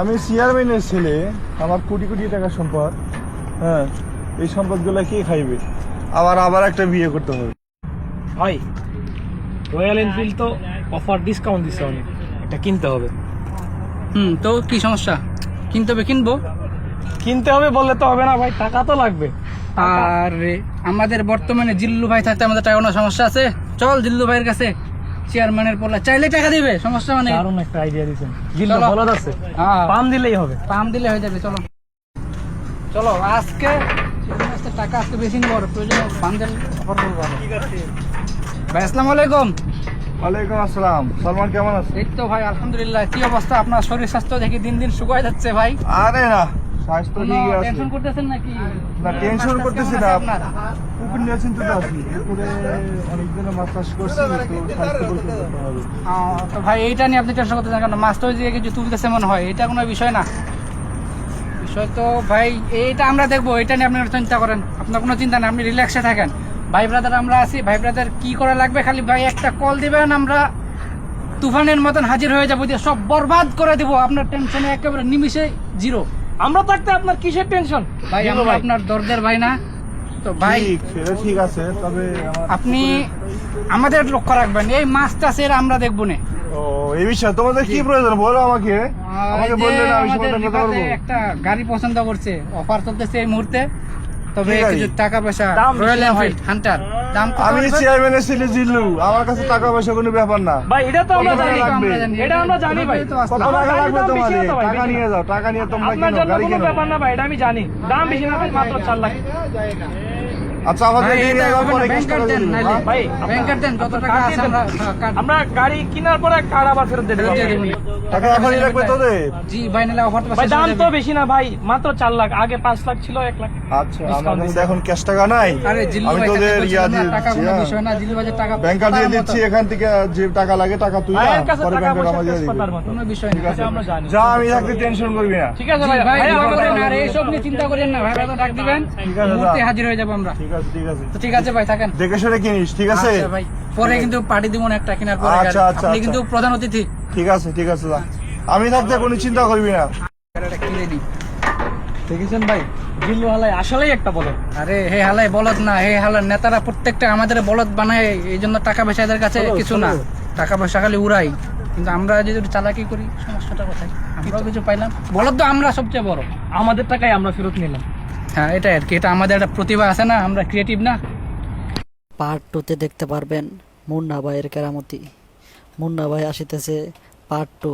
আমি চেয়ারম্যানের ছেলে, আমার কোটি কোটি টাকা সম্পদ। হ্যাঁ, এই সম্পদগুলো কে খাইবে? আবার একটা বিয়ে করতে হবে। ভাই, রয়্যাল এনফিল্ড তো অফার ডিসকাউন্ট দিচ্ছে অনেক, এটা কিনতে হবে। তো কি সমস্যা? কিনতে হবে, কিনতে হবে বললে তো হবে না ভাই, টাকা তো লাগবে। আর আমাদের বর্তমানে জিল্লু ভাই থাকতে আমাদের টাকা কোনো সমস্যা আছে? চল জিল্লু ভাইয়ের কাছে, চেয়ারম্যানের পোলা চাইলে টাকা দিবে, সমস্যা মানে। দারুণ একটা আইডিয়া দিয়েছেন, জিল্লু চলো। বলদ আছে, হ্যাঁ, পাম দিলেই হবে। পাম দিলে হয়ে যাবে। চলো চলো, আজকে টাকা আজকে বেশি নিব, প্রয়োজন বান্ডেল অফার করবো। ভাই আসসালামু আলাইকুম। ওয়ালাইকুম আসসালাম। সালমান কেমন আছে? এই তো ভাই আলহামদুলিল্লাহ। কি অবস্থা আপনার? শরীর স্বাস্থ্য দেখি দিন দিন শুকায় যাচ্ছে ভাই। আরে না, স্বাস্থ্য ঠিকই আছে। টেনশন করতেছেন নাকি? না, টেনশন করতেছি না। আপনার পুকুর নিয়ে চিন্তিত আছি। পুকুরে অনেকদিন মাছ চাষ করছি, তো স্বাস্থ্য পরীক্ষা করতে হবে। তো ভাই এইটা নিয়ে আপনি টেনশন করতেছেন কেন? মাছ তো যে কিছু তুলতেছে মনে হয়, এটা কোনো বিষয় না। বিষয় তো ভাই এইটা আমরা দেখবো, এটা নিয়ে আপনারা চিন্তা করেন। আপনার কোনো চিন্তা নেই, আপনি রিল্যাক্সে থাকেন। ভাই ব্রাদার আমরা আছি, ভাই ব্রাদার কি করা লাগবে খালি ভাই একটা কল দিবেন, আমরা তুফানের মতন হাজির হয়ে যাবো, দিয়ে সব বরবাদ করে দিব। আপনার টেনশনে একেবারে নিমিশে জিরো। আমরা থাকতে আপনার কিসের টেনশন ভাই আমরা আপনার দরদের ভাই না তো ভাই। সেটা ঠিক আছে, তবে আপনি আমাদের লক্ষ্য রাখবেন, এই মাছ টাছের আমরা দেখবো না। ও, এই বিষয়ে তোমাদের কি প্রয়োজন বলো আমাকে। আমাকে বললে না, আমি আমাদের সমাধান করতে পারবো। একটা গাড়ি পছন্দ করছে, অফার চলতেছে এই মুহূর্তে। তবে কি গাড়ি? কিছু টাকা পয়সা, দাম বেশি রয়্যাল না ভাই। এনফিল্ড হান্টার, দাম কত আমি পড়বে? চেয়ারম্যানের ছেলে জিল্লু, আমার কাছে টাকা পয়সা কোনো ব্যাপার না। ভাই, এটা তো আমরা কত টাকা জানি, লাগবে? এটা আমরা জানি ভাই। তো কত আসলাম। টাকা লাগবে দাম বেশি তোমার? হতো ভাই, টাকা বেশি নিয়ে যাও, টাকা নিয়ে তোমরা আপনার কেন জন্য গাড়ি কোনো কেন? ব্যাপার না ভাই, এটা আমি জানি। দাম বেশি না ভাই, মাত্র 4 লাখ। আচ্ছা, আমাদের ভাই, নিয়ে এটা যাও, হবে পরে না, কিস্তি ব্যাংকার টাকা দেন, দিয়ে দিবো। নাইলে। ভাই, ব্যাংকার দেন, যত টাকা আছে আমরা কাট আমরা গাড়ি কেনার পরে কার্ড আবার ফেরত দিয়ে দেবো। দিয়ে দেবো। টাকা এখনই লাগবে তোদের? জি ভাই, নাহলে অফার তো ভাই, শেষ দাম হয়ে তো যাবে। বেশি না ভাই, মাত্র 4 লাখ। আগে 5 লাখ ছিল, 1 লাখ। আচ্ছা, আমার Discount কাছে দিচ্ছে। এখন ক্যাশ টাকা নাই। আরে জিল্লু আমি ভাই তোদের থাকতে ইয়া বলছিলাম দিয়ে না, টাকা দিচ্ছি, কোনো হ্যাঁ। বিষয় না। জিল্লু ভাই টাকা ব্যাংকার দিয়ে তার দিচ্ছি, মতো। এখান থেকে যে টাকা লাগে টাকা তুই ভাইয়ের কাছে পরে টাকা ব্যাংকে পয়সা জমা দিয়ে শেষ দিবি। করতার মতো। কোনো বিষয় না। এটা আমরা জানি। যা, আমি থাকতে টেনশন করবি না। ঠিক আছে জি ভাই, ভাই, ভাই, দোয়া আমার করেন, কথা আর এইসব নিয়ে চিন্তা করেন না। ভাই তো ডাক দিবেন, ঠিক আছে, মুহূর্তে যা। হাজির হয়ে যাবো আমরা। ঠিক আছে, ঠিক আছে। তো ঠিক আছে ভাই, থাকেন। দেখে শুনে কিনিস, ঠিক আছে? আচ্ছা ভাই, পরে কিন্তু পার্টি দিব না একটা কেনার পরে। আচ্ছা, গাড়ি। আচ্ছা, আপনি আচ্ছা। কিন্তু প্রধান অতিথি। ঠিক আছে, ঠিক আছে, যা। আমি থাকতে কোনো চিন্তা করবি না। গাড়িটা কিনে দিই। দেখেছেন ভাই, জিল্লু হালাই আসলেই একটা বলো। আরে হে হালাই বলদ না, হে হালার নেতারা প্রত্যেকটা আমাদের বলদ বানায়, এই জন্য টাকা পয়সা এদের কাছে চলো, কিছু চলো। না। টাকা পয়সা খালি উড়াই, কিন্তু আমরা যদি চালাকি করি সমস্যাটা কোথায়? আমরাও কিছু পাইলাম, বলদ তো আমরা সবচেয়ে বড়। আমাদের টাকায় আমরা ফেরত নিলাম। হ্যাঁ, এটাই আর কি। এটা আমাদের একটা প্রতিভা আছে না, আমরা ক্রিয়েটিভ না। পার্ট 2-তে দেখতে পারবেন মুন্না ভাইয়ের কেরামতি। মুন্না ভাই আসিতেছে পার্ট 2।